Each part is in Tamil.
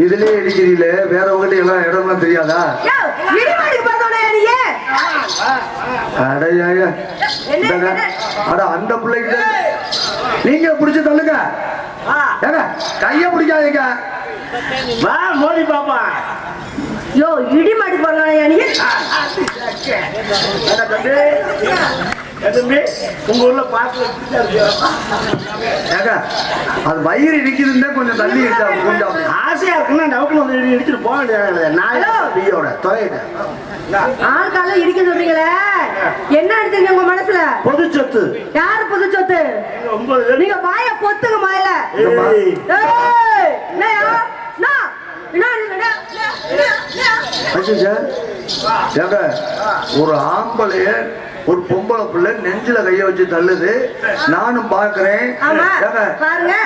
இதுலயே இடிக்கிறீல வேற உங்ககிட்ட எல்லாம் இடம்லாம் தெரியாதா? அந்த பிள்ளைக்கு நீங்க பிடிச்சு தள்ளுங்க. கைய பிடிக்காதீங்க. வா மோடி பாப்பா. யோ இடி மாடி உங்க ஊர்ல பாட்டு அது வயிறு இடிக்குதுன்னா கொஞ்சம் தள்ளி கொஞ்சம் ஆசையா இருக்குன்னா டவுக்கு வந்து இடிச்சுட்டு போக வேண்டியதோட தொலைட்டு ஆள் கால இடிக்க சொல்றீங்களே, என்ன அடிச்சீங்க உங்க மனசுல? பொது சொத்து. யாரு பொது சொத்து? நீங்க வாய பொத்துங்க மாயில. ஒரு ஆம்பளைய ஒரு பொம்பளை பிள்ளை நெஞ்சில கைய வச்சு தள்ளுது, நானும் பாக்குறேன்.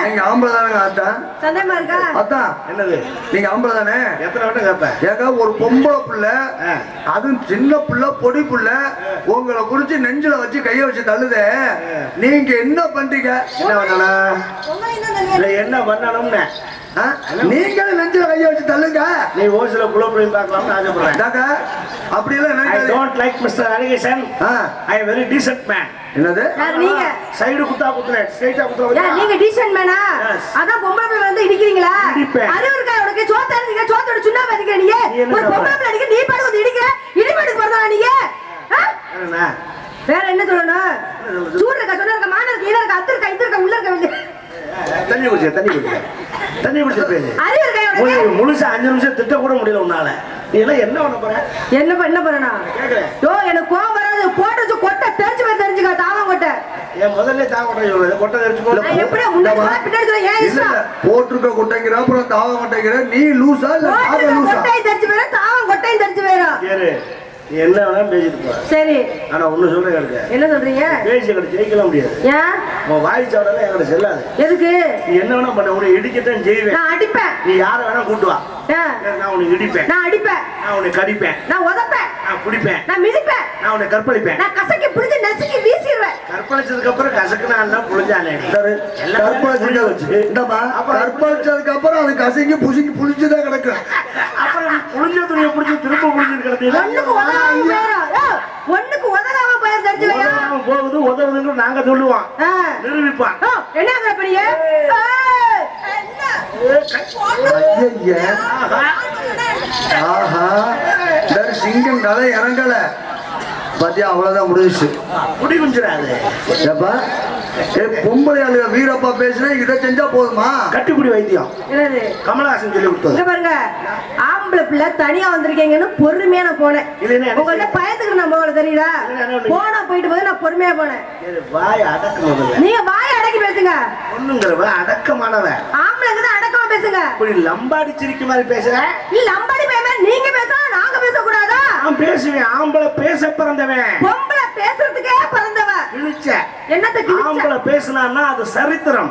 நீங்க ஆம்பளை தானே அத்தான்? சந்தேகமா இருக்கா? அத்தான் என்னது நீங்க ஆம்பளை தானே? எத்தனை வட்டம் கேப்பேன்? ஏங்க ஒரு பொம்பளை பிள்ளை, அதுவும் சின்ன பிள்ளை பொடி பிள்ளை உங்களை குறிச்சு நெஞ்சில வச்சு கைய வச்சு தள்ளுதே, நீங்க என்ன பண்றீங்க? என்ன பண்ணணும்? என்ன பண்ணணும்னு நீங்களும் நெஞ்சில கைய வச்சு தள்ளுங்க. நீ ஓசில குளோபுரையும் பார்க்கலாம்னு ஆசைப்படுறேன். அப்படி எல்லாம் I don't like Mr. Allegation. I am very decent man. என்னது? நீங்க சைடு குத்தா குத்துறேன், ஸ்ட்ரைட்டா குத்துறேன். நீங்க டீசன்ட் மேனா? அதான் பொம்பளை பிள்ளை வந்து இடிக்கிறீங்களா? அது இருக்கா உனக்கு? சோத்த அடிங்க, சோத்தோட சுண்ணா பாதிக்க நீ. ஒரு பொம்பளை பிள்ளை அடிக்க நீ பாடு வந்து இடிக்கிற. இடிமேடுக்கு போறதா நீங்க? என்னண்ணா? வேற என்ன சொல்லணும்? சூடு இருக்க, சொன்ன இருக்க, மான இருக்க, இத இருக்க, அத்து இருக்க, இது இருக்க, உள்ள இருக்க. தண்ணி குடிச்சு பேசு. முழுசா 5 நிமிஷம் திட்ட கூட முடியல உன்னால. நீ எல்லாம் என்ன பண்ண போற? என்ன பண்ணனா? யோ எனக்கு கோவம் வராது. போட்டு கொட்டை தெரிஞ்சு போய் தெரிஞ்சுக்க. தாவம் கொட்டை ஏன் முதல்ல தாவம் கொட்டை சொல்றது? கொட்டை தெரிஞ்சு போ. நான் எப்படியே முன்னாடி பின்னாடி சொல்ல. ஏன் இஷ்டம்? போட்டுக்க கொட்டைங்கற அப்புறம் தாவம் கொட்டைங்கற. நீ லூசா இல்ல தாவ லூசா? கொட்டை தெரிஞ்சு வேற, தாவம் கொட்டை தெரிஞ்சு வேற. கேரு. நீ என்ன வேணா பேசிட்டு போ. சரி. ஆனா ஒண்ணு சொல்றேன் கேளுங்க. என்ன சொல்றீங்க? பேசிக்கிட்டு ஜெயிக்கலாம் முடியாது. ஏன்? உன் வாய் சவடல எங்கட செல்லாது. எதுக்கு? நீ என்ன வேணா பண்ண, உன்னை இடிக்கத்தான் செய்வேன். நான் அடிப்பேன். நீ யார வேணா கூட்டு வா. நான் உன்னை இடிப்பேன். நான் அடிப்பேன். நான் உன்னை கடிப்பேன். நான் உதைப்பேன். நான் குடிப்பேன். நான் மிதிப்பேன். நான் உன்னை கற்பழிப்பேன். நான் கசக்கி புடிச்சு நசுக்கி வீசிடுவேன். கற்பழிச்சதுக்கு அப்புறம் கசக்குனா புளிஞ்சானே. கற்பழிச்சதுக்கு வச்சு இந்தமா கற்பழிச்சதுக்கு அப்புறம் அது கசங்கி புசிங்கி புளிச்சுதான் கிடக்கும். அப்புறம் புளிஞ்ச துணியை புடிச்சு திரும்ப புளிஞ்சு கிடக்கு. ஒண்ணுக்கு உதகாம போய் தெரிஞ்சு போகுது உதவுதுன்னு நாங்க சொல்லுவோம், நிரூபிப்பான். என்ன பெரிய சிங்கம் கதை இறங்கல பாத்தியா, அவ்வளவுதான் முடிஞ்சிச்சு. முடி குஞ்சிடாது. பொம்பளை ஆளுங்க வீரப்பா பேசுனா இதை செஞ்சா போதுமா? கட்டிக்குடி வைத்தியம் கமலஹாசன் சொல்லி கொடுத்தது. பாருங்க, ஆம்பளை பிள்ளை தனியா வந்திருக்கீங்கன்னு பொறுமையா நான் போனேன். உங்கள்ட்ட பயத்துக்கு நம்ம தெரியல. போனா போயிட்டு போது நான் பொறுமையா போனேன். வாய் அடக்கம். நீங்க வாய் அடக்கி பேசுங்க. ஒண்ணுங்கிறவ அடக்கமானவன். ஆம்பளைங்க தான் அடக்கமா பேசுங்க. இப்படி லம்பாடி சிரிக்க மாதிரி பேசுற. இல்ல லம்பாடி பேச நீங்க பேசலாம், நாங்க பேசக்கூடாதா? நான் பேசுவேன். ஆம்பளை பேச பிறந்தவன், பொம்பளை பேசுறதுக்கே பிறந்தவன். கிழிச்ச என்னத்த ஆம்பளை பேசினான்னா அது சரித்திரம்,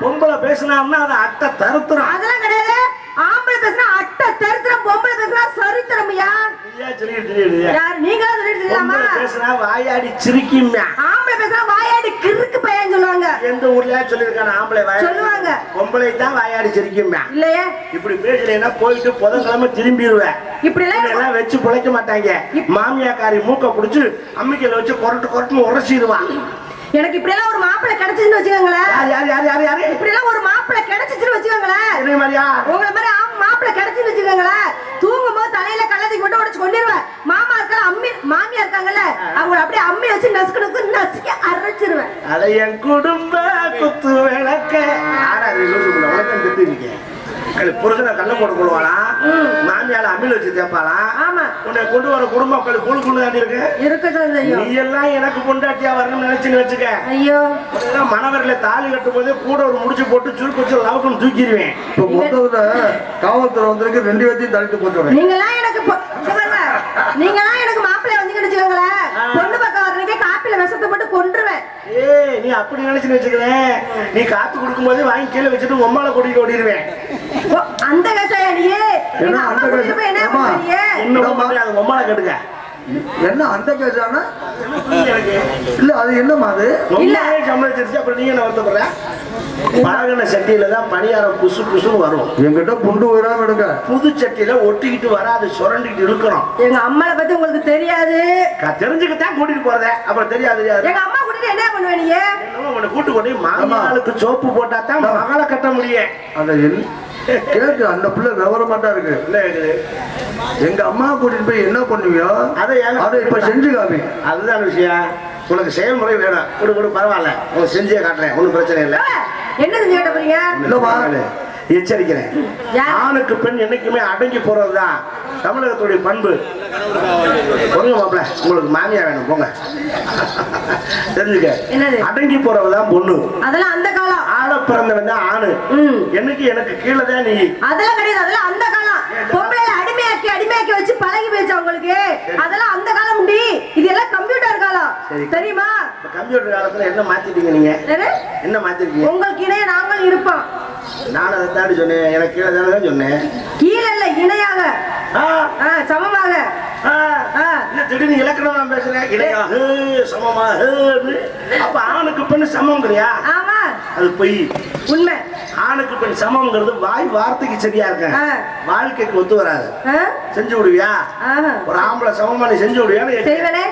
பொம்பளை பேசினான்னா அது அட்ட தருத்திரம். அதெல்லாம் கிடையாது. ஆம்பளை பேசினா அட்ட தரித்திரம், பொம்பளை பேசினா சரித்திரம்யா. யார் நீங்களா சொல்லிருக்கீங்களா? பேசினா வாயாடி சிரிக்கும்யா. ஆம்பளை பேசினா வாயாடி கிறுக்கு பையன் சொல்லுவாங்க. எந்த ஊர்லயா சொல்லிருக்கான? ஆம்பளை வாயாடி சொல்லுவாங்க, பொம்பளை தான் வாயாடி சிரிக்கும்யா. இல்லையே இப்படி பேசுறேன்னா போயிட்டு புதன்கிழமை திரும்பிடுவேன். இப்படி எல்லாம் வச்சு பிழைக்க மாட்டாங்க. மாமியாக்காரி மூக்க புடிச்சு அம்மிக்கையில வச்சு கொரட்டு உரசிடுவான். எனக்கு இப்படி எல்லாம் ஒரு மாப்பிள்ளை கிடைச்சிச்சுன்னு வச்சுக்கோங்களேன். யாரு இப்படி எல்லாம் ஒரு மாப்பிள்ளை கிடைச்சிச்சுன்னு வச்சுக்கோங்களேன். என்ன மாதிரியா? உங்களை மாதிரி மாப்பிள்ளை கிடைச்சுன்னு வச்சுக்கோங்களேன். தூங்கும் போது தலையில கள்ளத்துக்கு மட்டும் உடச்சு கொண்டிருவேன். மாமா இருக்கா, அம்மி மாமியா இருக்காங்கல்ல, அவங்க அப்படியே அம்மி வச்சு நசுக்கி அரைச்சிருவேன். அதை என் குடும்ப குத்து விளக்க புருஷனை கண்ண போட்டு கொள்வாளா, மாமியால அம்மியில வச்சு தேப்பாளா? உன்னை கொண்டு வர குடும்பம் குழு குழு தாண்டி இருக்கு. நீ எல்லாம் எனக்கு கொண்டாட்டியா வரணும்னு நினைச்சுன்னு வச்சுக்க. ஐயோ, மணவரில் தாலி கட்டும் போதே கூட ஒரு முடிச்சு போட்டு சுருக்கு வச்சு லவக்குன்னு தூக்கிடுவேன். இப்ப மொத்தத்துல காவல்துறை வந்திருக்கு, 2 பேர்த்தையும் தள்ளிட்டு போட்டு. நீங்களாம் எனக்கு மாப்பிள்ளை வந்து கிடைச்சுக்கோங்களேன். பொண்ணு பக்கம் வரணுக்கே காப்பில விஷத்தை போட்டு கொன்றுவேன். நீ அப்படி நினைச்சுன்னு வச்சுக்கிறேன். நீ காப்பி கொடுக்கும் போதே வாங்கி கீழே வச்சுட்டு உம்மால கூட்டிட்டு ஓடிடுவேன். அந்த கசாயா நீயே என்ன அந்த உம்மால கேட்டுக்க. என்ன அந்த கேசானா? இல்ல அது என்னமா அது? சம்பளிச்சிருச்சு. அப்புறம் நீங்க என்ன வருத்தப்படுற? பழகின சட்டியில தான் பணியாரம் புசு புசுன்னு வரும். என்கிட்ட புண்டு வராம எடுங்க. புது சட்டியில ஒட்டிக்கிட்டு வராது, சுரண்டிக்கிட்டு இழுக்கணும். எங்க அம்மாவை பத்தி உங்களுக்கு தெரியாது. தெரிஞ்சுக்கிட்டே கூட்டிட்டு போறத அப்புறம் தெரியாது. எங்க அம்மா கூட்டிட்டு என்ன பண்ணுவேன் நீங்க? உன்னை கூட்டு கொண்டு மாமாளுக்கு சோப்பு போட்டா தான் மகளை கட்ட முடியும். அந்த கேட்டு அந்த பிள்ளை விவரமாட்டா இருக்கு. எங்க அம்மா கூட்டிட்டு போய் என்ன பண்ணுவியோ அதை இப்ப செஞ்சு காமி. அதுதான் விஷயம். உனக்கு செயல்முறை வேணும். கொடு பரவாயில்ல, உனக்கு செஞ்சே காட்டுறேன், ஒன்றும் பிரச்சனை இல்லை. என்ன செஞ்சு காட்ட போறீங்க? எச்சரிக்கிறேன், ஆணுக்கு பெண் என்னைக்குமே அடங்கி போறதுதான் தமிழகத்துடைய பண்பு. பொருங்க மாப்பிள்ள, உங்களுக்கு மாமியா வேணும் போங்க. தெரிஞ்சுக்க, அடங்கி போறவதான் பொண்ணு. அதெல்லாம் அந்த காலம். ஆள பிறந்தவன் தான் ஆணு. என்னைக்கு எனக்கு கீழே தான் நீ. அதெல்லாம் கிடையாது, அதெல்லாம் அந்த காலம். பொம்பளையில அடிமையாக்கி வச்சு பழகி போயிடுச்சு அவங்களுக்கு. அதெல்லாம் அந்த காலம் உண்டி. இது எல்லாம் கம்ப்யூட்டர் காலம், தெரியுமா? கம்ப்யூட்டர் காலத்துல என்ன மாத்திட்டீங்க நீங்க? என்ன மாத்திருக்கீங்க? உங்களுக்கு இணைய நாங்கள் இருப்போம். நானும் அதை தாண்டி சொன்னேன், எனக்கு கீழே தானே சொன்னேன். கீழே இல்ல, இணையாக சமமாக. திடீர்னு இலக்கணம் நான் பேசுறேன், இணையாக சமமாக. அப்ப ஆணுக்கு பெண்ணு சமம்ங்கிறியா? ஆமா, அது பொய். உண்மை. ஆணுக்கு பெண் சமம்ங்கிறது வாய் வார்த்தைக்கு சரியா இருக்க, வாழ்க்கைக்கு ஒத்து வராது. செஞ்சு விடுவியா? ஒரு ஆம்பளை சமமா நீ செஞ்சு விடுவியா? செய்வனே,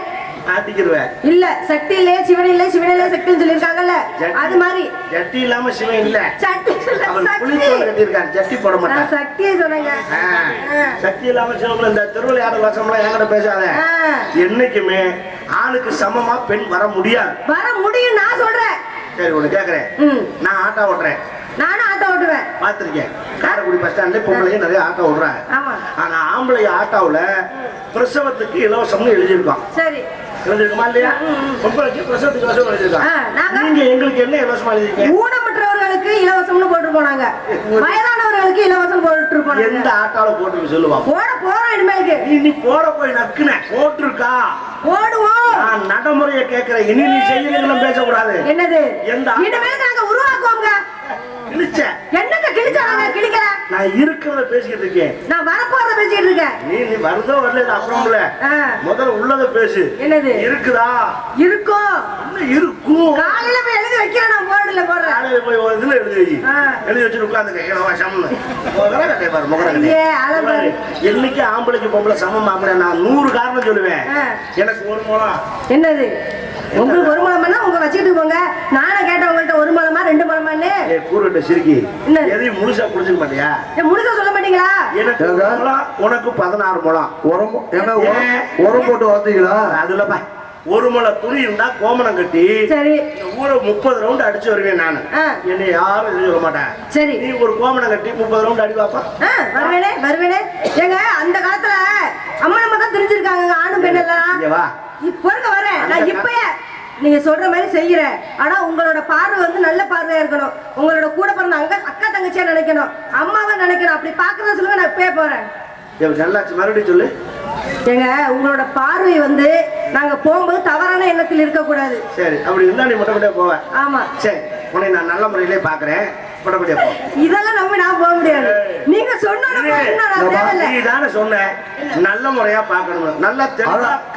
ஆட்டிக்கிடுவேன். இல்ல, சக்தி இல்லையே சிவன் இல்லை, சிவன் இல்லை சக்தின்னு சொல்லியிருக்காங்கல்ல, அது மாதிரி. ஜட்டி இல்லாம சிவன் இல்ல. ஜட்டி போட மாட்டான். சக்தியை சொன்னீங்க. சக்தி இல்லாம சிவன். இந்த திருவிளையாடல் வசம்லாம் என்கிட்ட பேசாத. என்னைக்குமே ஆணுக்கு சமமா பெண் வர முடியாது. வர முடியும் நான் சொல்றேன். சரி, ஒண்ணு கேக்குறேன். நான் ஆட்டோ ஓட்டுறேன். நானும் ஆட்டோ ஓட்டுவேன், பாத்திருக்கேன். காரைக்குடி பஸ் ஸ்டாண்ட்ல பொம்பளைங்க நிறைய ஆட்டோ ஓடுறாங்க. ஆனா ஆம்பளை ஆட்டோவுல பிரசவத்துக்கு இலவசம்னு எழுதியிருக்கோம். சரி, எழுதிருக்கோமா இல்லையா? பொம்பளைக்கு பிரசவத்துக்கு இலவசம் எழுதிருக்கோம். நீங்க எங்களுக்கு என்ன இலவசமா எழுதிருக்கீங்க? ஊனமுற்றவர்களுக்கு இலவசம்னு போட்டு போனாங்க, வயதானவர்களுக்கு இலவசம் போட்டு போனாங்க. எந்த ஆட்டோல போட்டு சொல்லுவா? போறோம் இனிமேலுக்கு. நீ போட போய் நக்குன போட்டிருக்கா? போடுவோம். நான் நடைமுறையை கேட்கிறேன், இனி நீ செய்யணும் பேசக்கூடாது. என்னது? எந்த இனிமேல் நாங்க உருவாக்குவோங்க. என்னங்க கிழிச்சாங்க? கிழிக்கல, நான் இருக்கிறத பேசிக்கிட்டு இருக்கேன். நான் வரப்போறத பேசிக்கிட்டு இருக்கேன். நீ வருதோ வரல அப்புறம் இல்ல, முதல்ல உள்ளத பேசு. என்னது இருக்குதா? இருக்கும். என்ன இருக்கும்? காலையில போய் எழுதி வைக்கிறேன், நான் போர்டுல போடுறேன். காலையில போய் இதுல எழுதி வை. எழுதி வச்சுட்டு உட்கார்ந்துக்க. இலவசம்னு முகர கட்டை பாரு, முகர கட்டை. என்னைக்கு ஆம்பளைக்கு பொம்பளை சமம் ஆம்பளை? நான் 100 காரணம் சொல்லுவேன். எனக்கு ஒரு மூலம். என்னது? உங்களுக்கு ஒரு மூலமா உங்க வச்சுக்கிட்டு போங்க. நானும் கேட்டேன் உங்கள்ட்ட, ஒரு மூலமா 2 மூலமான்னு. கூறுட்ட சிரிக்கி எதையும் முழுசா புரிஞ்சுக்க மாட்டியா? முழுசா சொல்ல மாட்டீங்களா? எனக்கு உனக்கு 16 மூலம். உரம் போட்டு வந்தீங்களா? அதுலப்பா ஒரு முளை துணி இருந்தா கோமணம் கட்டி சரி ஊரை 30 ரவுண்ட் அடிச்சு வருவேன் நானு. என்னை யாரும் எதுவும் சொல்ல மாட்டேன். சரி, நீ ஒரு கோமணம் கட்டி 30 ரவுண்ட் அடி பாப்பா. வருவேனே. ஏங்க அந்த காலத்துல அம்மா தான் தெரிஞ்சிருக்காங்க ஆணும் பெண் எல்லாம். பொறுங்க வரேன் நான் இப்பயே. நீங்க சொல்ற மாதிரி செய்யறேன். ஆனா உங்களோட பார்வை வந்து நல்ல பார்வையா இருக்கணும். உங்களோட கூட பிறந்த அக்கா தங்கச்சியா நினைக்கணும், அம்மாவை நினைக்கணும். அப்படி பாக்குறத சொல்லுங்க, நான் இப்பயே போறேன். நல்லாச்சு, மறுபடியும் சொல்லு. ஏங்க உங்களோட பார்வை வந்து நாங்க போகும்போது தவறான எண்ணத்தில் இருக்க கூடாது. சரி, அப்படி இருந்தா நீ மொட்டை போவ. ஆமா, சரி, உன்னை நான் நல்ல முறையிலே பாக்குறேன். இதெல்லாம் நம்பி நான் போக முடியாது. நீங்க சொன்ன சொன்ன நல்ல முறையா பாக்கணும். நல்ல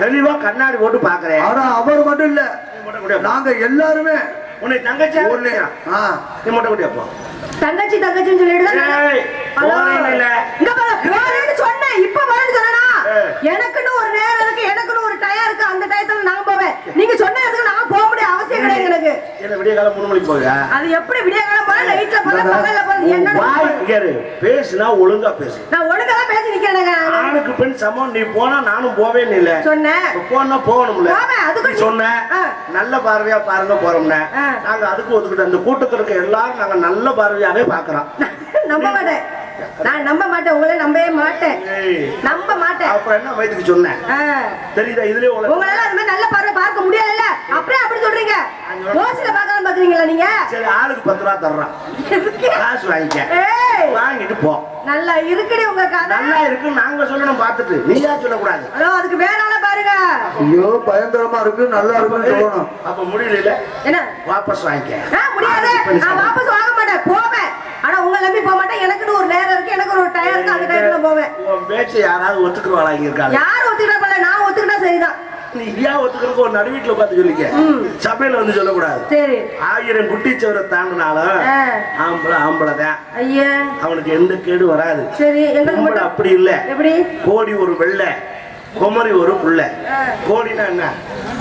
தெளிவா கண்ணாடி போட்டு பாக்குறேன். ஆனா அவர் மட்டும் இல்ல, நாங்க எல்லாருமே. உன்னை தங்கச்சி நீ மொட்டை குடியா போ. தங்கச்சி தங்கச்சின்னு சொல்லிட்டு சொன்னேன். இப்ப வரேன்னு சொன்னா எனக்குன்னு ஒரு நேரம் இருக்கு, எனக்குன்னு ஒரு டயம் இருக்கு. அந்த டயத்துல நான் போவேன். நீங்க சொன்ன இடத்துக்கு நான் போக முடிய அவசியம் கிடையாது எனக்கு. என்ன விடிய காலம் 3 மணிக்கு போக? அது எப்படி விடிய காலம் போல, நைட்ல போல, பகல்ல போல? என்ன பேசுனா ஒழுங்கா பேசு. நான் ஒழுங்கா தான் பேசி நிக்கிறேன். ஆணுக்கு பெண் சமம். நீ போனா நானும் போவேன் இல்ல சொன்னேன். போனா போகணும்ல. அதுக்கு சொன்ன நல்ல பார்வையா பாருங்க போறோம்னா நாங்க அதுக்கு ஒதுக்கிட்டு அந்த கூட்டத்துல இருக்க எல்லாரும் நாங்க நல்ல பார்வையாவே பாக்குறோம். நம்ப மாட்டேன், நான் நம்ப மாட்டேன். உங்களை நம்பவே மாட்டேன், நம்ப மாட்டேன். அப்புறம் என்ன வயதுக்கு சொன்னேன் தெரியுதா? இதுலயே உங்களால அது மாதிரி நல்ல பார்வை பார்க்க முடியல. அப்படியே அப்படி சொல்றீங்க. ஓசில பார்க்கலாம் பாக்குறீங்களா நீங்க? சரி, ஆளுக்கு 10 ரூபா தர்றான், காசு வாங்கிக்க. வாங்கிட்டு போ. நல்லா இருக்குடி உங்க கதை. நல்லா இருக்கு நாங்க சொல்லணும் பார்த்துட்டு, நீயா சொல்லக்கூடாது. அதுக்கு வேணால பாருங்க. ஐயோ பயங்கரமா இருக்கு, நல்லா இருக்குன்னு சொல்லணும். அப்ப முடியல என்ன? வாபஸ் வாங்கிக்க. முடியாது, நான் வாபஸ் வாங்க மாட்டேன், போவேன். ஆனா உங்க நம்பி போக மாட்டேன். எனக்குன்னு ஒரு நேரம் இருக்கு, எனக்கு ஒரு டயம் இருக்கு. அந்த டயத்துல போவேன். உன் பேச்சு யாராவது ஒத்துக்குவாளா? இங்க இருக்காங்க யாரும் ஒத்துக்கிட்டா போல, நான் ஒத்துக்கிட்டா சரிதான். நீ ஏன் ஒத்துக்கிறதுக்கு ஒரு நடு வீட்டுல பார்த்து சொல்லிக்க, சபையில வந்து சொல்லக்கூடாது. சரி. 1000 குட்டிச்சவரை தாண்டினாலும் ஆம்பளை தான். ஐயா, அவனுக்கு எந்த கேடு வராது. சரி. எங்களுக்கு அப்படி இல்ல. எப்படி? கோடி ஒரு வெள்ளை, குமரி ஒரு புள்ள. கோடினா என்ன?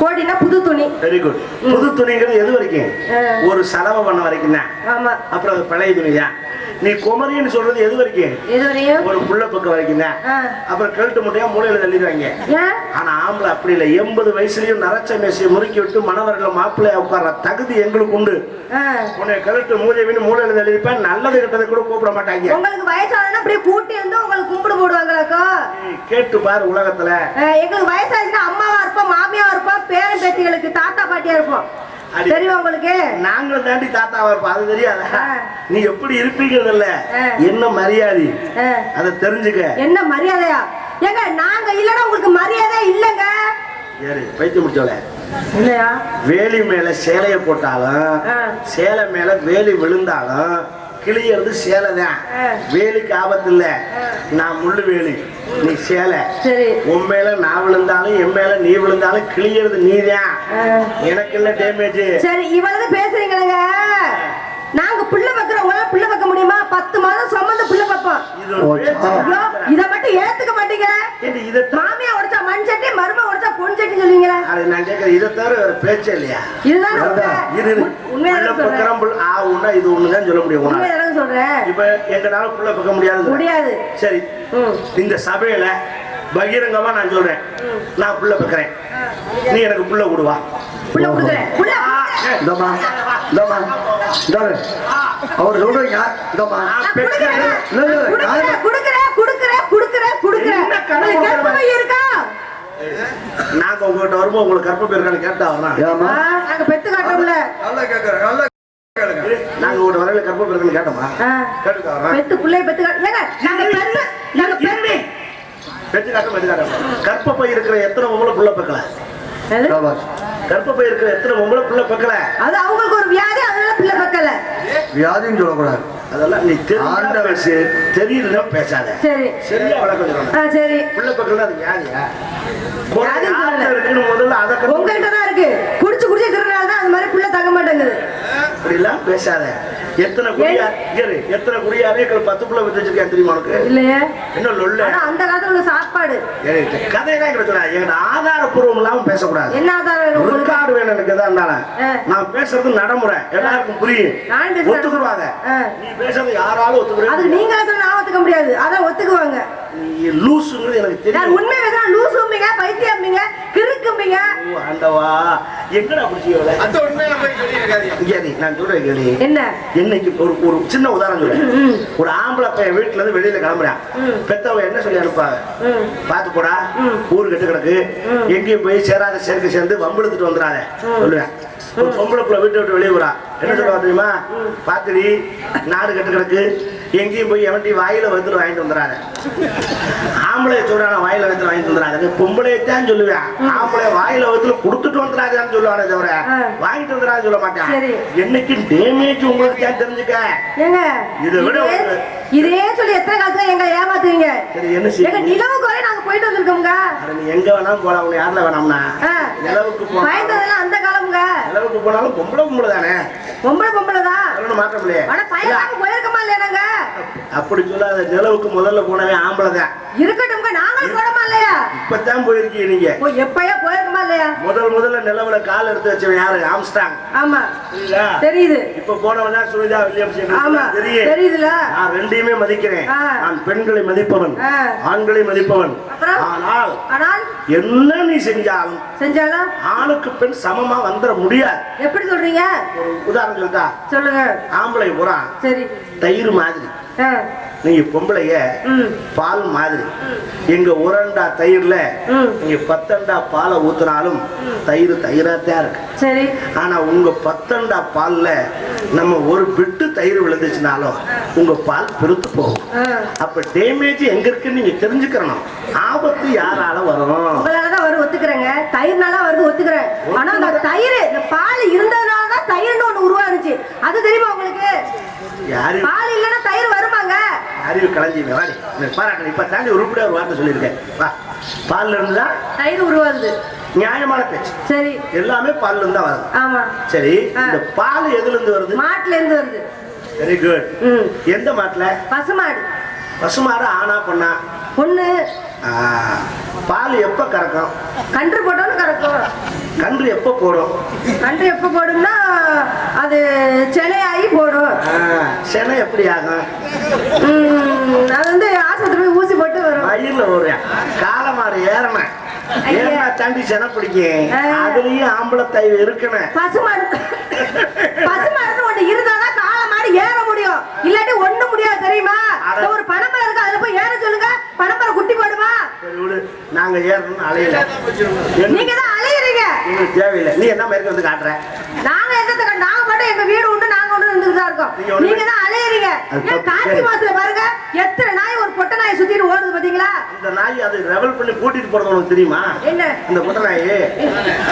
கோடினா புது துணி. Very good. புது துணிங்கிறது எது வரைக்கும்? ஒரு செலவு பண்ண வரைக்கும் தான். ஆமா. அப்புறம் அது பழைய துணி தான். நீ குமரின்னு சொல்றது எது வரைக்கும்? ஒரு புள்ள பக்கம் வரைக்கும் தான். அப்புறம் கழுட்டு முட்டையா மூலையில தள்ளிடுவாங்க. ஆனா ஆம்பளை அப்படி இல்லை. 80 வயசுலயும் நரச்ச மேசையை முறுக்கி விட்டு மணவர்களை மாப்பிள்ளைய உட்கார்ற தகுதி எங்களுக்கு உண்டு. உன்னை கழுட்டு மூலைவின்னு மூலையில தள்ளிருப்பேன். நல்லது கிட்டதை கூட கூப்பிட மாட்டாங்க. உங்களுக்கு வயசானா அப்படியே கூட்டி வந்து உங்களுக்கு கும்பிடு போடுவாங்களாக்கா? கேட்டு பாரு உலகத்துல. எங்களுக்கு வயசாச்சுன்னா அம்மாவா இருப்போம், மாமியாவா இருப்போம், பேரன் பேத்திகளுக்கு தாத்தா பாட்டியா இருப்போம். தெரியுமா உங்களுக்கு? நாங்களும் தாண்டி தாத்தாவா இருப்போம். அது தெரியாத நீ எப்படி இருப்பீங்கல்ல, என்ன மரியாதை அதை தெரிஞ்சுக்க. என்ன மரியாதையா? ஏங்க நாங்க இல்லன்னா உங்களுக்கு மரியாதை இல்லங்க. சரி, பைத்தியம் முடிச்சோல. இல்லையா? வேலி மேல சேலைய போட்டாலும் சேலை மேல வேலி விழுந்தாலும் கிளியறது சேலை தான். வேலிக்கு ஆபத்து இல்ல. நான் முள்ளு வேலி, நீ சேலை. உன் மேல நான் விழுந்தாலும் என் மேல நீ விழுந்தாலும் கிளியறது நீதான். எனக்கு இல்ல டேமேஜ். சரி, இவ்வளவு பேசுறீங்க. நாங்க புள்ள வைக்கிறோம், புள்ள வைக்க முடியுமா? 10 மாதம் சுமந்து புள்ள வைப்போம். இத மட்டும் ஏத்துக்க மாட்டீங்க. மாமியா உடைச்சா மண் சட்டி, மரும உடைச்சா பொன் சட்டி சொல்லுவீங்களா? அது நான் கேட்கறேன். இதை தவிர வேற பேச்சே இல்லையா? இதுதான் உண்மையான இது ஒண்ணுதான் சொல்ல முடியும். உண்மையான சொல்றேன். இப்ப எங்கனால புள்ள வைக்க முடியாது. சரி, இந்த சபையில பகிரங்கமா நான் சொல்றேன், நான் புள்ள வைக்கிறேன், நீ எனக்கு புள்ள கொடுவா. புள்ள கொடுக்குறேன். அவர் சொல்றீங்க. நாங்க உங்ககிட்ட வரும்போது உங்களுக்கு கற்ப இருக்கான்னு கேட்டா நாங்க பெத்து காட்டோம்ல. நாங்க உங்கள்கிட்ட வரல கற்ப இருக்கான்னு கேட்டோமா? பெத்து பிள்ளை பெத்து பெத்து காட்ட கற்பப்பை இருக்கிற எத்தனை பொம்பளை புள்ள பெக்கல? கற்பப்பை இருக்கிற எத்தனை பொம்பளை புள்ள பெக்கல? அது அவங்களுக்கு ஒரு வியாதி, அதனால பிள்ளை பெக்கல. வியாதின்னு சொல்லக்கூடாது. அதெல்லாம் நீ தெரியல பேசாத. சரி, சரியா வழக்கம் சொல்லணும். சரி, புள்ள பெக்கல அது வியாதியா? முதல்ல அதை உங்ககிட்ட தான் இருக்கு. குடிச்சு குடிச்சு இருக்கிறனால தான் அது மாதிரி புள்ள தங்க மாட்டேங்குது. அப்படி எல்லாம் பேசாத. எத்தனை குடியாரே 10 புள்ள வித்து வச்சிருக்கேன் தெரியுமா உனக்கு? இல்லையே. என்ன லொல்ல? அந்த காலத்துல உள்ள சாப்பாடு கதையெல்லாம் எங்க ஆதாரப்பூர்வம் இல்லாம பேசக்கூடாது. என்ன ஆதாரம்? ரெக்கார்டு வேணும் எனக்கு. எதா நான் பேசுறது நடைமுறை, எல்லாருக்கும் புரியும், ஒத்துக்குருவாங்க. நீ பேசுறது யாராலும் ஒத்துக்குற. அதுக்கு நீங்க நான் ஒத்துக்க முடியாது, அதான் ஒத்துக்குவாங்க. லூசுங்கிறது எனக்கு தெரியும். உண்மை பேசுறா லூசும்பீங்க, பைத்தியம்பீங்க, கிறுக்கும்பீங்க. ஆண்டவா, எங்கடா புடிச்சியவள? அந்த உண்மையில போய் கேளு. நான் சொல்றேன் கேளு. என்ன? இன்னைக்கு ஒரு சின்ன உதாரணம் சொல்றேன். ஒரு ஆம்பளை பையன் வீட்டுல இருந்து வெளியில கிளம்புறான். பெத்தவ என்ன சொல்லி அனுப்பாங்க? பாத்து போடா, ஊரு கெட்டு கிடக்கு, எங்கேயும் போய் சேராத சேர்ந்து வம்பிழுத்துட்டு வந்துடாத சொல்லுவேன். ஒரு பொம்பளை புள்ள வீட்டை விட்டு வெளியே போறா, என்ன சொல்லுவா தெரியுமா? பாத்துடி, நாடு கெட்டு கிடக்கு, எங்கேயும் போய் எவன்டி வாயில வந்து வாங்கிட்டு வந்துடாத. ஆம்பளை சொல்றான வாயில வந்து வாங்கிட்டு வந்துடாத. பொம்பளைத்தான் சொல்லுவேன். ஆம்பளை வாயில வந்து கொடுத்துட்டு வந்துடாதான்னு சொல்லுவானே தவிர வாங்கிட்டு வந்துடாது சொல்ல மாட்டேன். என்னைக்கு டேமேஜ் உங்களுக்கு தான் தெரிஞ்சுக்க. இதை விட இதே சொல்லி எத்தனை காலத்துல எங்க ஏமாத்துவீங்க? எங்க நிலவுக்கு வரை நாங்க போயிட்டு வந்திருக்கோங்க. நீ எங்க வேணாலும் போலாம், உன்னை யாருல வேணாம்னா நிலவுக்கு போயதெல்லாம் அந்த காலம்ங்க. நிலவுக்கு போனாலும் பொம்பளை தானே. பொம்பளை தான் மாற்ற முடியாது. ஆனா பையனுக்கு போயிருக்கமா இல்லையா? நாங்க அப்படி சொல்லாத. நிலவுக்கு முதல்ல போனவே ஆம்பளை தான் இருக்கட்டும்ங்க. நாங்களும் போனோமா இல்லையா? இப்பதான் போயிருக்கீங்க நீங்க. எப்பயா போயிருக்கமா இல்லையா? முதல்ல நிலவுல கால் எடுத்து வச்சவன் யாரு? ஆம்ஸ்டாங். ஆமா, தெரியுது. இப்ப போனவன் தான் சுனிதா வில்லியம்ஸ். ஆமா, தெரியுதுல. நான் ரெண்டையுமே மதிக்கிறேன். நான் பெண்களை மதிப்பவன், ஆண்களை மதிப்பவன். ஆனால் என்ன நீ செஞ்சாலும் ஆணுக்கு பெண் சமமா வந்துட முடியாது. எப்படி சொல்றீங்க? உதாரணம் சொல்லிட்டா சொல்லுங்க. ஆம்பளை புறா சரி தயிர் மாதிரி, நீங்க பொம்பளைய பால் மாதிரி. எங்க உரண்டா தயிர்ல நீங்க 10 அண்டா பாலை ஊத்துனாலும் தயிராத்தான் இருக்கு. சரி, ஆனா உங்க 10 அண்டா பால்ல நம்ம ஒரு பிட்டு தயிர் விழுந்துச்சுனாலும் உங்க பால் பெருத்து போகும். அப்ப டேமேஜ் எங்க இருக்குன்னு நீங்க தெரிஞ்சுக்கணும். ஆபத்து யாரால வரும்? உங்களாலதான் வரும், ஒத்துக்கிறேங்க. தயிர்னால வருது, ஒத்துக்கிறேன். ஆனா அந்த தயிர், இந்த பால் இருந்ததுனாலதான் தயிர்னு ஒண்ணு உருவானுச்சு. அது தெரியுமா உங்களுக்கு? யாரு பால் இல்லைன்னா தயிர் வருமாங்க? அறிவு கலைஞ்சிங்க பாராட்டு. இப்ப தாண்டி உருப்படியா ஒரு வார்த்தை சொல்லியிருக்கேன். பால்ல இருந்தா தயிர் உருவாது. நியாயமான பேச்சு. சரி. எல்லாமே பால்ல இருந்து தான் வருது. ஆமா. சரி, இந்த பால் எதுல இருந்து வருது? மாட்டுல இருந்து வருது. Very good. எந்த மாட்டுல? பசுமாடு. பசுமாடு ஆனா பொண்ணா? பொண்ணு. பால் எப்ப கறக்கும்? கன்று போட்டாலும் கறக்கும். கன்று எப்ப போடும்? கன்று எப்ப போடும்னா அது செனையாகி போடும். செனை எப்படி ஆகும்? அது வந்து ஆஸ்பத்திரி போய் ஊசி போட்டு வரும். வயிறுல ஒரு காலமாடு ஏறணும், ஏன்னா தாண்டி செனை பிடிக்கும். அதுலயும் ஆம்பளை தைவு இருக்கணும். பசுமாடு பசுமாடு ஒண்ணு இருந்தாதான் காலமாடு ஏற முடியும், இல்லாட்டி ஒண்ணு முடியாது தெரியுமா? ஒரு பனைமரம் இருக்கு, அதுல போய் ஏற சொல்லுங்க, பனைமரம் குட்டி போடுமா? நாங்க ஏறணும்னு அலையில, நீங்க தான் அலையிறீங்க. தேவையில்லை. நீ என்ன மாதிரி வந்து காட்டுற? நாங்க எந்த நாங்க மட்டும் எங்க வீடு உண்டு, நாங்க ஒண்ணு இருந்துட்டு தான் இருக்கோம். நீங்க தான் அலையிறீங்க. கார்த்திகை மாசத்துல பாருங்க எத்தனை நாய் ஒரு பொட்டை நாயை சுத்திட்டு ஓடுது பாத்தீங்களா? இந்த நாய் அது ரெவல் பண்ணி கூட்டிட்டு போறது உனக்கு தெரியுமா? என்ன இந்த பொட்டை நாய்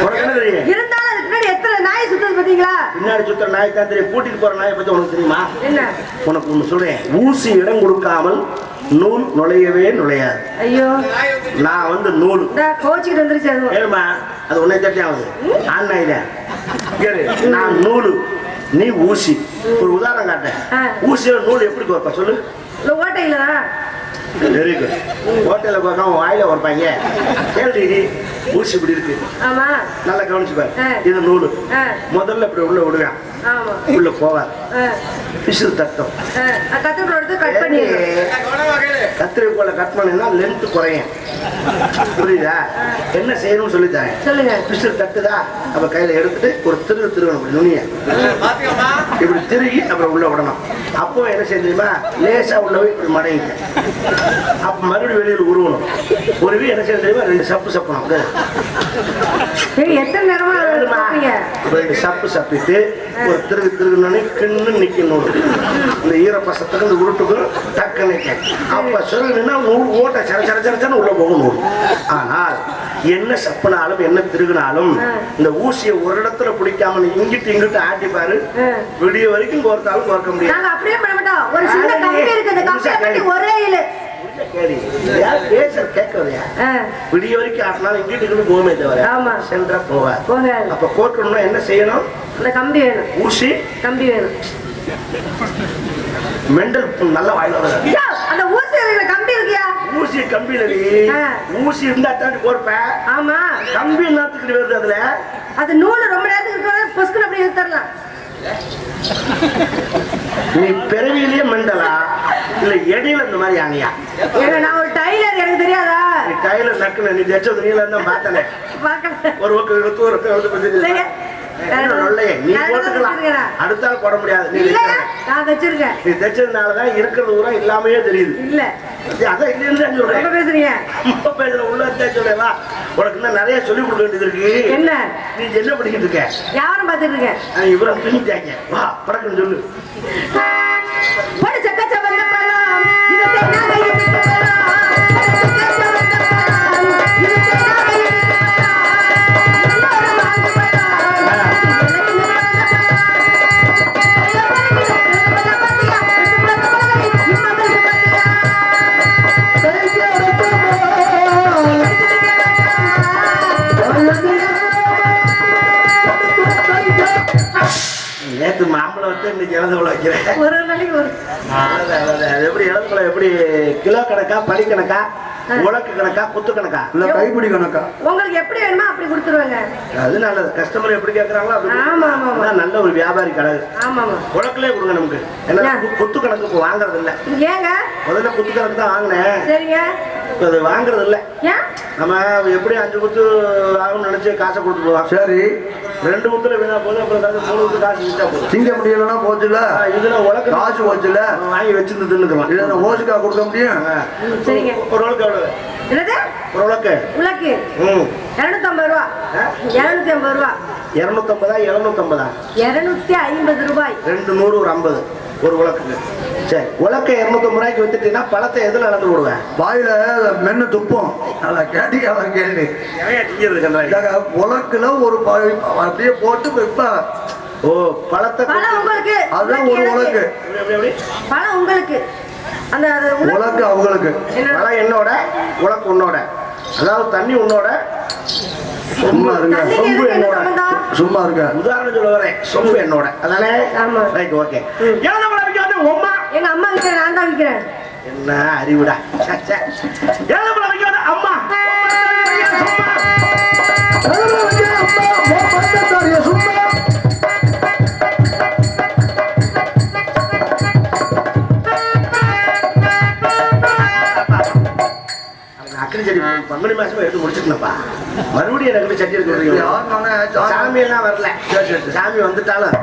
உனக்கு என்ன தெரியும்? இருந்தாலும் அதுக்கு பின்னாடி எத்தனை நாய் சுத்துது பாத்தீங்களா? பின்னாடி சுத்துற நாய் தான் தெரியும். கூட்டிட்டு போற நாயை பத்தி உனக்கு தெரியுமா? என்ன உனக்கு ஒண்ணு சொல்றேன், ஊசி இடம் கொடுக்காமல் நூல் நுழையவே நுழையாது. ஐயோ, நான் வந்து நூல் கோச்சிக்கிட்டு வந்துருச்சு. ஏமா அது உன்னை தட்டியாவது ஆனா இத கேளு. நான் நூலு, நீ ஊசி. ஒரு உதாரணம் காட்டேன். ஊசியோட நூல் எப்படி கோர்ப்பா சொல்லு? ஓட்டையில. Very good. ஹோட்டல்ல பார்க்காம வாயில உரைப்பாங்க. கேள்வி ஊசி இப்படி இருக்கு. ஆமா, நல்லா கவனிச்சு பாரு. இது நூலு. முதல்ல இப்படி உள்ள விடுவேன், உள்ள போவார். பிசில் தட்டம் கத்திரி போல கட் பண்ணா லென்த் குறையும். புரியுதா? என்ன செய்யணும்னு சொல்லி தரேன். சொல்லுங்க. பிசில் தட்டுதா, அப்ப கையில எடுத்துட்டு ஒரு திருகணும், நுனிய இப்படி திருகி அப்புறம் உள்ள விடணும். அப்போ என்ன செய்யுமா, லேசா உள்ள போய் இப்படி மடங்கிக்க. அப்ப மறுபடியும் வெளியில் உருவணும். உருவி என்ன செய்ய தெரியுமா, ரெண்டு சப்பு சப்பணும். எத்தனை நேரமா ரெண்டு சப்பு சப்பிட்டு ஒரு திருகுனோடனே கிண்ணு நிக்கணும். இந்த ஈரப்பசத்துக்கு இந்த உருட்டுக்கும் டக்கு நிக்க. அப்ப சொல்லுன்னா ஓட்ட சர சர சரச்சன்னு உள்ள போகணும். ஆனால் என்ன சப்புனாலும் என்ன திருகுனாலும் இந்த ஊசியை ஒரு இடத்துல பிடிக்காம இங்கிட்டு இங்கிட்டு ஆட்டி பாரு, விடிய வரைக்கும் கோர்த்தாலும் கோர்க்க முடியாது. அப்படியே பண்ண மாட்டோம். ஒரு சின்ன கம்பி இருக்கு, அந்த கம்பி ஒரே இழு. விடிய வரைக்கும் ஆட்டினாலும் இங்கிட்டு போகுமே தவிர சென்றா போவார். அப்ப கோர்க்கணும்னா என்ன செய்யணும்? அந்த கம்பி வேணும், ஊசி கம்பி வேணும். மெண்டல் நல்ல வாயில அந்த ஊசி கம்பி இருக்கியா? ஊசி கம்பியில ஊசி இருந்தா தாண்டி கோர்ப்பேன். ஆமா, கம்பி நேரத்துக்கு வருது. அதுல அது நூல் ரொம்ப நேரத்துக்கு பொஸ்கு அப்படி எடுத்துடலாம். நீ பிறவியிலேயே மெண்டலா இல்ல இடையில இந்த மாதிரி ஆனியா? நான் ஒரு டைலர், எனக்கு தெரியாதா? நீ டைலர் நக்குன நீ தச்சது நீல இருந்தா பார்த்தனே. ஒரு நீ போட்டுக்கலாம், அடுத்தால் போட முடியாது. நீ வச்சிருக்கேன், நீ தைச்சதுனாலதான் இருக்கிறது பூரா இல்லாமையே தெரியுது. இல்ல அதான் இல்லைன்னு சொல்றேன். பேசுறீங்க பேசுற உள்ள சொல்லேவா? உனக்கு இன்னும் நிறைய சொல்லிக் கொடுக்க வேண்டியது இருக்கு. என்ன நீ என்ன படிக்கிட்டு இருக்க? யாரும் பார்த்துட்டு இருக்கேன். இவரை பிடிச்சாங்க. வா படக்குன்னு சொல்லு. நேற்று மாம்பழம் வச்சு இன்னைக்கு இழந்தவளை வைக்கிறேன். எப்படி இழந்தவளை எப்படி கிலோ கணக்கா, படி கணக்கா, உலக்கு கணக்கா, குத்து கணக்கா, இல்ல கைப்பிடி கணக்கா? உங்களுக்கு எப்படி வேணுமோ அப்படி கொடுத்துருவாங்க. அது நல்லது. கஸ்டமர் எப்படி கேட்கறாங்களோ அப்படி. நல்ல ஒரு வியாபாரி கடை. உலக்கிலே கொடுங்க நமக்கு. ஏன்னா குத்து கணக்கு வாங்குறது இல்ல. ஏங்க முதல்ல குத்து கணக்கு தான் வாங்கினேன். சரிங்க, அது வாங்குறது இல்ல. நம்ம எப்படி 5 குத்து வாங்கணும்னு நினைச்சு காசை கொடுத்து போவோம். சரி, 2 குத்துல வீணா போதும், அப்புறம் 3 குத்து காசு விட்டா போதும். திங்க முடியலன்னா போச்சுல, இதுல உலக காசு போச்சுல, வாங்கி வச்சிருந்து தின்னுக்கலாம். இதுல ஓசுக்கா கொடுக்க முடியும். சரிங்க, ஒரு உலக்கு எவ்வளவு? என்னது ஒரு உலக்கு? உலக்கு 250 ரூபா. 250 ரூபா. 250 750? 250 ரூபாய். 2 100 ஒரு 50 ஒரு உலக்குக்கு. சரி, உலக்க 250 ரூபாய்க்கு வித்துட்டீங்கன்னா பழத்தை எதுல நடந்து விடுவேன்? வாயில மென்னு துப்போம். கேட்டீங்க கேள்வி. உலக்குல ஒரு அப்படியே போட்டு வைப்பா. ஓ, பழத்தை உங்களுக்கு அதான் ஒரு உலக்கு. பழம் உங்களுக்கு, அந்த உலக்கு அவங்களுக்கு. பழம் என்னோட, உலக்கு உன்னோட. அதாவது தண்ணி உன்னோட சும்மா இருங்க தண்ணிக்கு சொம்பு எதுக்கு என்ன என்னோட சம்பந்தம்? சும்மா இருங்க உதாரணம் சொல்ல வரேன் சொம்பு என்னோட அதானே ஆமா. ரைட் ஓகே ஏழை மலை வைக்காத உம்மா எங்க அம்மா விக்கிறேன், நான் தான் விக்கிறேன். என்ன அறிவுடா ஏழை மலை வைக்காத அம்மா அக்கடி செடி பங்குனி மாசமா எடுத்து முடிச்சுட்டேன்ப்பா மறுபடியும் எனக்கு சட்டி எடுக்க சாமி எல்லாம் வரல சாமி வந்துட்டாலும்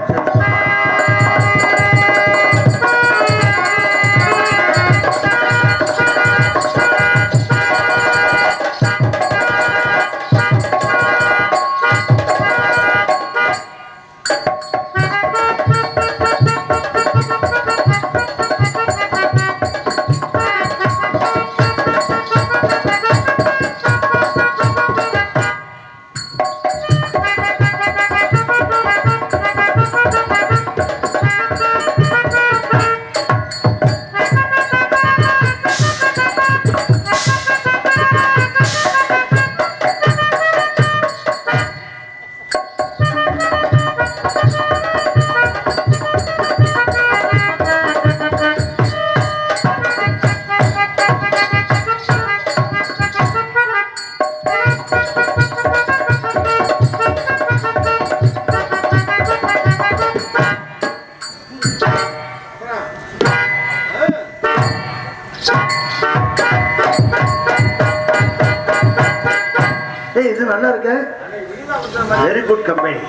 இது நல்லா இருக்கு வெரி குட் கம்பெனி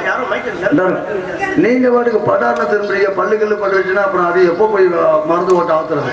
யாரும் மைக்கேல் நீங்க பாட்டுக்கு படாரண திரும்புறீங்க பல்லுக்கல்லு பட்டு வச்சுன்னா அப்புறம் அது எப்போ போய் மருந்து ஓட்ட ஆத்துறது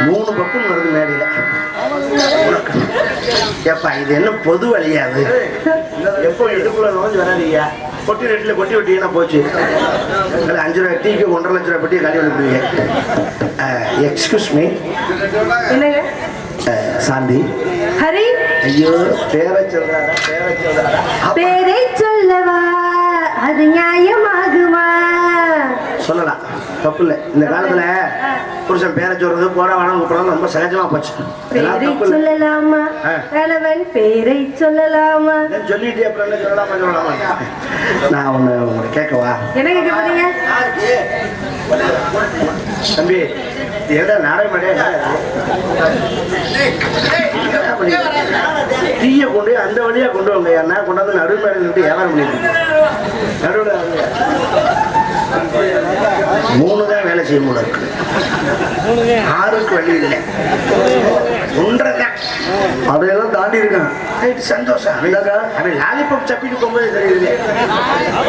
மூணு பக்கம் வருது மேடையில ஏப்பா இது என்ன பொது வழியாது எப்போ இடுப்புல நோஞ்சு வராதீங்க கொட்டி ரேட்டில் கொட்டி விட்டீங்கன்னா போச்சு 5 ரூபாய் டீக்கு 1.5 லட்ச ரூபாய் பட்டி கழி அனுப்புவீங்க எக்ஸ்கியூஸ் மீ சாந்தி ஹரி ஐயோ பேரை சொல்றாரா பேரை சொல்லவா அது நியாயமாகுமா? சொல்லலாம் தப்பு இல்லை இந்த காலத்துல புருஷன் பேரை சொல்றது போட வேணாம் கூப்பிடலாம் ரொம்ப சகஜமா போச்சு பேரை சொல்லலாமா கணவன் பேரை சொல்லலாமா? சொல்லிட்டு அப்புறம் என்ன சொல்லலாமா நான் உங்களை கேட்கவா என்ன கேட்க போறீங்க தம்பி ஏடா நாடகமாடே டீயை கொண்டு அந்த வழியா கொண்டு வாங்க என்ன கொண்டாந்து நடுவு மேலே நின்று வியாபாரம் பண்ணிட்டு நடுவில் 3 தான் வேலை செய்ய முடியும் இருக்கு 6க்கு வழி இல்லை 1.5 தான் அதையெல்லாம் தாண்டி இருக்கேன் சந்தோஷம் அவன் லாலிபாப் சப்பிட்டு போகும்போது தெரியுது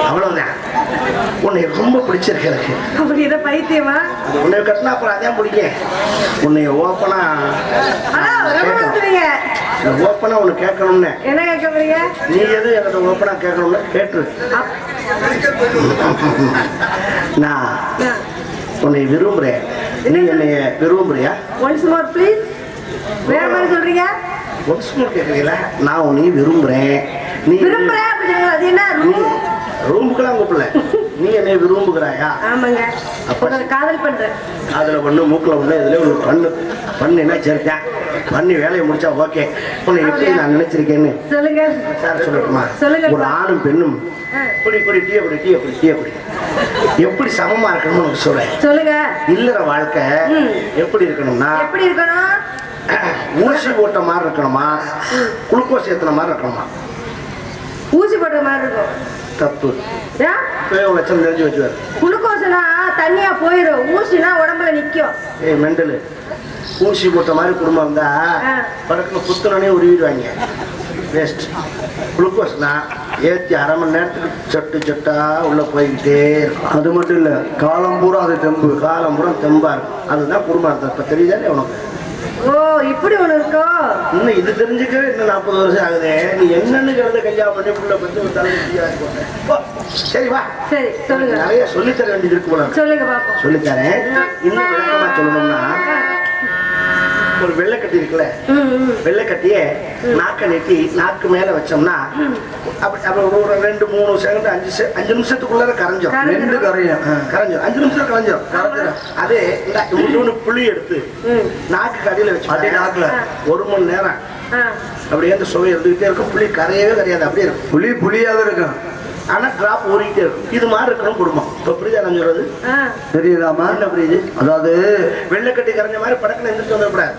அவ்வளவுதான் உன்னை ரொம்ப பிடிச்சிருக்கு எனக்கு அப்படி இதை பைத்தியமா உன்னை கட்டினா அப்புறம் அதான் பிடிக்கும் உன்னை ஓப்பனா ஓப்பனா ஒண்ணு கேட்கணும்னு என்ன கேட்க போறீங்க நீ எது என்கிட்ட ஓப்பனா கேட்கணும்னு கேட்டு நான் உன்னை விரும்புறேன் நீ என்னைய விரும்புறியா ஒன்ஸ் மோர் ப்ளீஸ் வேற மாதிரி சொல்றீங்க ஒன்ஸ் மோர் கேட்குறீங்களா நான் உன்னை விரும்புறேன் நீ விரும்புறேன் அப்படிங்கிறது அது என்ன ரூமுக்கெல்லாம் கூப்பிடல நீ என்னை விரும்புகிறாயா ஆமாங்க அப்ப காதல் பண்றேன் அதுல ஒண்ணு மூக்குல ஒண்ணு இதுல ஒரு பண்ணு சேர்த்தேன் பண்ணி வேலையை முடிச்சா ஓகே உன்னை எப்படி நான் நினைச்சிருக்கேன்னு சொல்லுங்க சார் சொல்லட்டுமா சொல்லுங்க ஒரு ஆணும் பெண்ணும் குடி டீய குடி எப்படி சமமா இருக்கணும்னு சொல்றேன் சொல்லுங்க இல்லற வாழ்க்கை எப்படி இருக்கணும்னா எப்படி இருக்கணும் ஊசி போட்ட மாதிரி இருக்கணுமா குளுக்கோஸ் ஏத்துன மாதிரி இருக்கணுமா ஊசி போட்ட மாதிரி இருக்கும் தப்பு ஏன்? லட்சம் தெரிஞ்சு வச்சுவாரு. குளுக்கோஸ்னா தண்ணியா போயிடும், ஊசினா உடம்புல நிக்கும். ஏய் மெண்டலு, ஊசி போட்ட மாதிரி குடும்பம் இருந்தா படக்குன்னு குத்துனே உருவிடுவாங்க. வேஸ்ட். குளுக்கோஸ்னா ஏற்றி அரை மணி நேரத்துக்கு சொட்டு சொட்டா உள்ள போய்கிட்டே இருக்கும். அது மட்டும் இல்ல, காலம் பூரா அது தெம்பு, காலம் பூரா தெம்பா இருக்கும். அதுதான் குடும்பம் அர்த்தம். இப்ப தெரியுதானே உனக்கு? ஓ இப்படி ஒண்ணு இருக்கோ? இன்னும் இது தெரிஞ்சுக்கவே இன்னும் 40 வருஷம் ஆகுது. நீ என்னன்னு கருத கல்யாணம் பண்ணி புள்ள பத்தி ஒரு தலைவலியா இருக்கும். சரி வா, சரி சொல்லுங்க. நிறைய சொல்லித்தர வேண்டியது இருக்கு போல. சொல்லுங்க பாப்போம். சொல்லித்தரேன். இன்னும் விளக்கமா சொல்லணும்னா, ஒரு வெள்ளைக்கட்டி இருக்குல்ல, வெள்ளைக்கட்டியே நாக்க நெட்டி நாக்கு மேல வச்சோம்னா அப்படி ஒரு 2-3 செகண்ட் 5 நிமிஷத்துக்குள்ள கரைஞ்சிடும். 2 கரையும் கரைஞ்சிடும். 5 நிமிஷம் கரைஞ்சிடும். அதே இந்த புளி எடுத்து நாக்கு அடியில வச்சு நாக்குல 1 மணி நேரம் அப்படியே அந்த சுவை இருந்துகிட்டே இருக்கும். புளி கரையவே கரையாது, அப்படியே இருக்கும். புளியாவே இருக்கும். ஆனா டிராப் ஊறிக்கிட்டே இருக்கும். இது மாதிரி இருக்கணும் குடும்பம். இப்ப புரியுதா நான் சொல்றது? தெரியுதாமா? என்ன புரியுது? அதாவது வெள்ளைக்கட்டி கரைஞ்ச மாதிரி படக்குன்னு எந்திரிச்சு வந்துடக்கூடாது.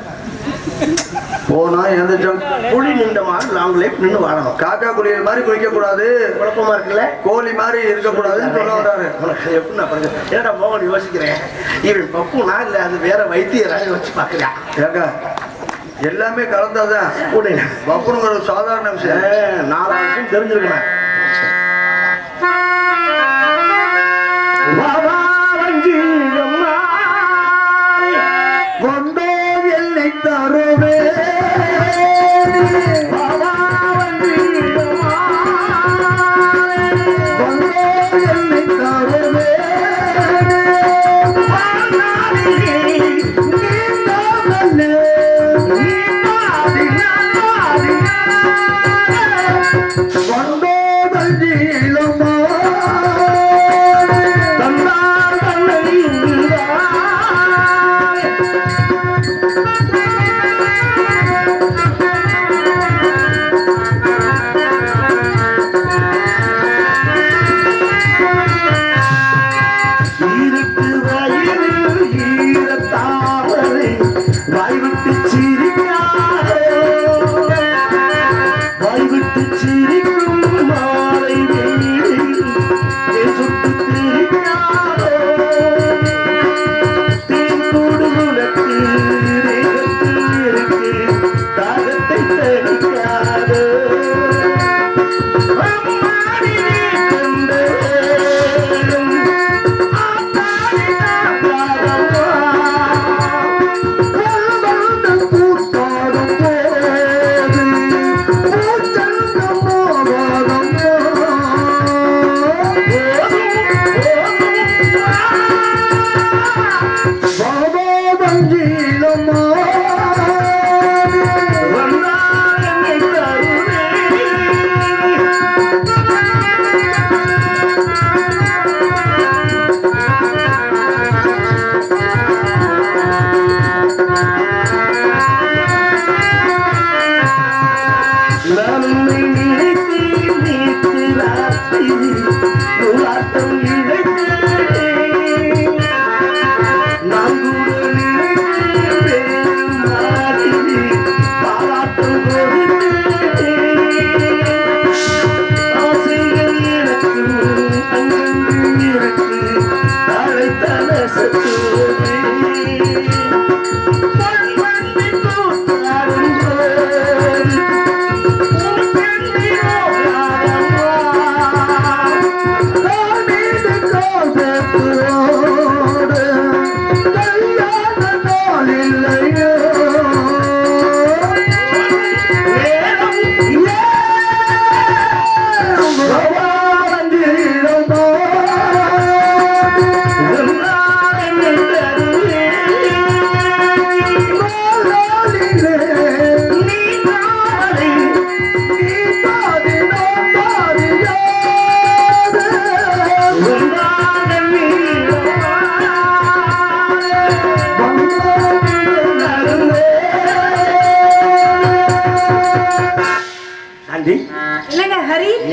போனா எந்திரிச்சோம் புளி நின்ற மாதிரி லாங் லைஃப் நின்று வாழணும். காக்கா குளியல் மாதிரி குளிக்க கூடாது, குழப்பமா இருக்குல்ல, கோழி மாதிரி இருக்கக்கூடாதுன்னு சொல்ல வர்றாரு. உனக்கு எப்படி நான் பாருங்க, ஏடா மோகன் யோசிக்கிறேன், இவன் பப்புனா இல்ல அது வேற வைத்தியராக வச்சு பாக்குறேன். ஏங்க எல்லாமே கலந்தாதான் பப்புனுங்கிற ஒரு சாதாரண விஷயம். 4 வருஷம் தெரிஞ்சிருக்கேன். வந்தோ எல்லை தருவே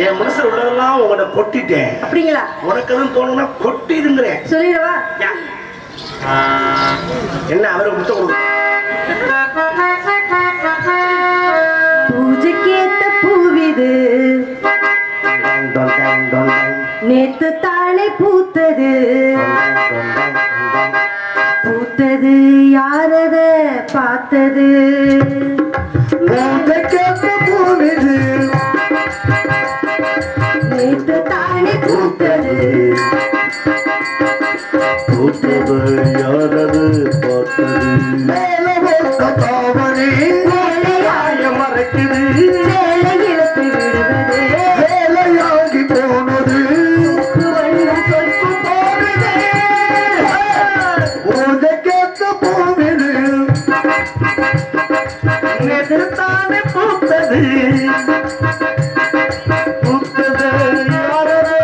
என் மனசுல உள்ளதெல்லாம் உங்கள்ட்ட கொட்டிட்டேன். அப்படிங்களா? உனக்கு எதுவும் தோணுனா கொட்டிடுங்கிறேன். சொல்லிடவா? என்ன அவரை முத்த கொடுங்க. பூஜைக்கேத்த பூவிது நேத்து தானே பூத்தது பூத்தது யாரத பார்த்தது பூவிது நேத்து தானே பூத்தது பூத்தது யாரது பார்த்தது மேல போட்ட தாவணி வேலையாய மறைக்குது வேலை இழப்பு விடுவது வேலையாகி போனது வண்ணம் சொற்கு போடுது பூஜைக்கேத்த பூவிது நேற்று தானே பூத்தது பூத்தது யாரது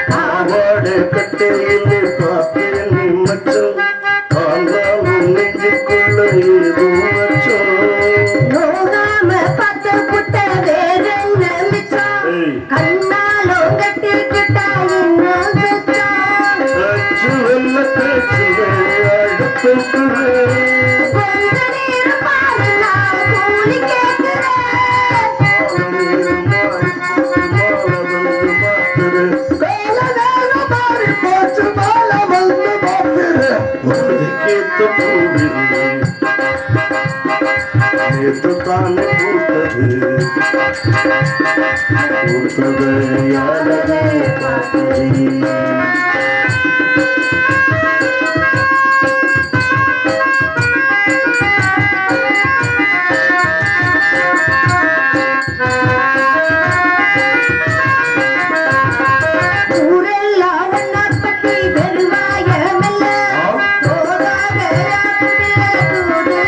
பார்த்தது கட்டையில் பார்த்தேன் மச்சம் காந்தாலும் நெஞ்சுக்குள்ள ஏதோ மச்சம் நோகாம பார்த்து புட்ட வேறென்ன மிச்சம் கண்ணாலோ கட்டிக்கிட்டா இன்னும் சுத்தம் அச்சு வெள்ள பேச்சுகள் அடுத்துக்குது கொஞ்ச நேரம் பாரு நான் கூலி கேட்கிறேன் தானே பூத்தது பூத்தது யாரது பார்த்தது ஊரெல்லாம் ஒன்னா பத்தி பெருவாயமல்ல போகாத யாருமில்ல கூடு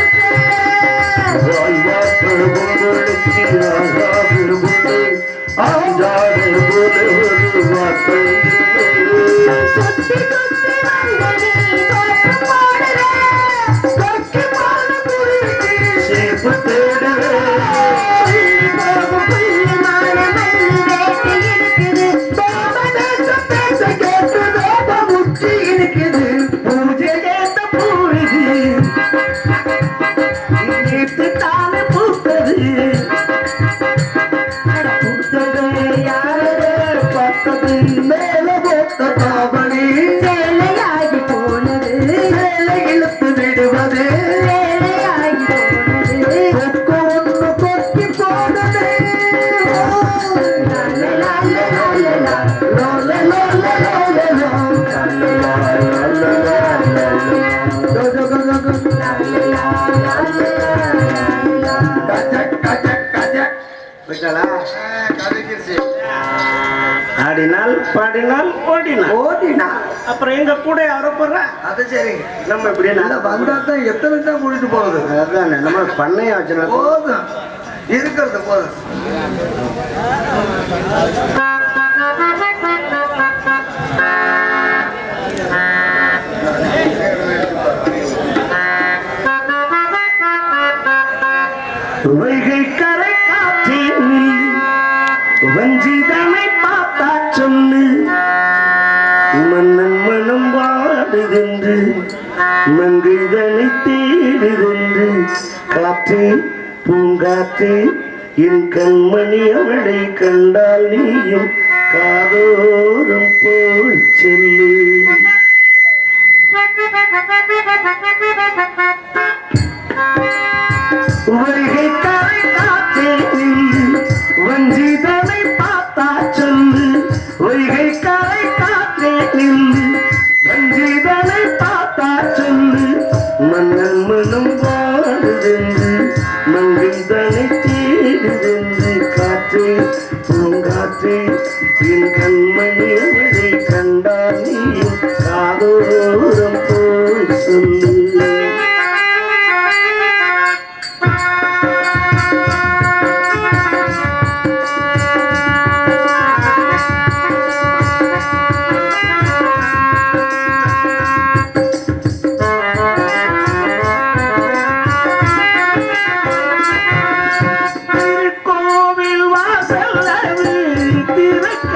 சுத்தி சுத்தி வந்து நீ தோப்பு போடுற கொக்கி போல புரிஞ்சு புள்ளி போகும் புள்ளிமான மல்லி வேட்டு இருக்குது தோம பேச பேச கேட்டு தோம முச்சி இருக்குது பூஜை கேட்ட பூவிது நேற்று தானே பூத்தது பூத்தது யாரது பார்த்தது மேல போட்ட தாவணி சேலையாகி போனது வேலை இழுத்து விடுவது வேலையாகி போனது கொக்கு ஒன்று கொக்கி போனது லால லால லால லோல லோல லோல லோ. கஜ கஜ கஜ. கஜக் கஜக் கஜக். விட்டலா கதைக்கிருச்சு. ஆடினால் பாடினால் ஓடினால் ஓடினா அப்புறம் எங்க கூட யாரோ போடுற அது சரி நம்ம இப்படி இல்ல வந்தா தான் எத்தனை தான் கூட்டிட்டு போகுது அதான் நம்ம பண்ணையா வச்சுனா போதும் இருக்கிறது போதும் வைகை கரை காற்றில் வஞ்சிதனை பார்த்தா சொல்லு மன்னன் மனம் வாடுதென்று மங்கைதனை தேடுதென்று காற்றே பூங்காற்றே என் கண்மணி அவளை கண்டால் நீயும் காதோரம் போய் சொல்லு வைகை கரை காற்றே வஞ்சிதனை பார்த்தா சொல்லு வைகை கரை காற்றே நில்லு வஞ்சிதனை பார்த்தா சொல்லு மன்னன் மனம் வாடுதென்று மங்கைதனை தேடுதென்று காற்றே பூங்காற்றே என் கண்மணி அவளை கண்டால் நீயும் காதோரம் போய் சொல்லு திருக்கோவில் வாசல் திறக்க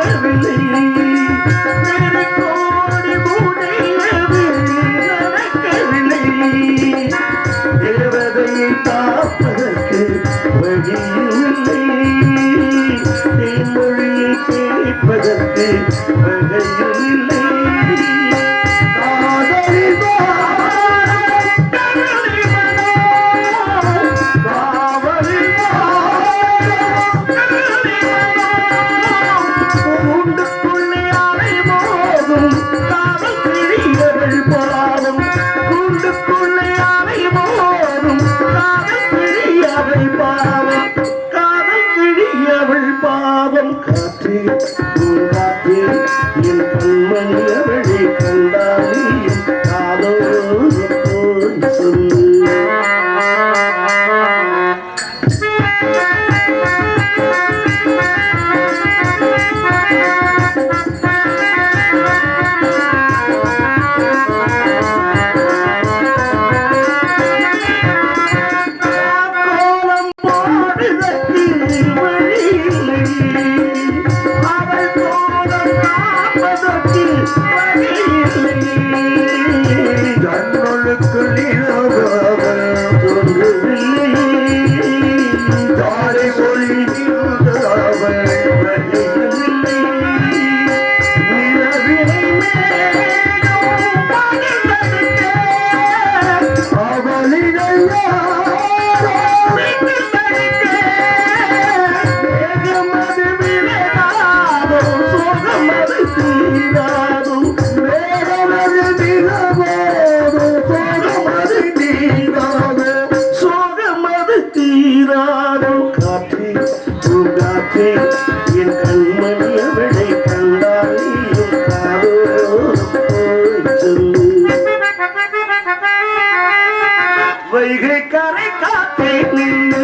வைகை கரை காத்தே நின்று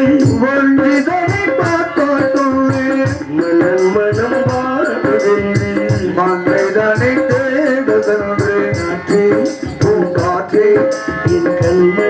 ஒன்றிதனை பார்த்தோ சொல்லு மனம் மனம் பாடுதென்று மன்னைதனை தேடுதன்று காற்றே பூங்காற்றே என் கண்மணி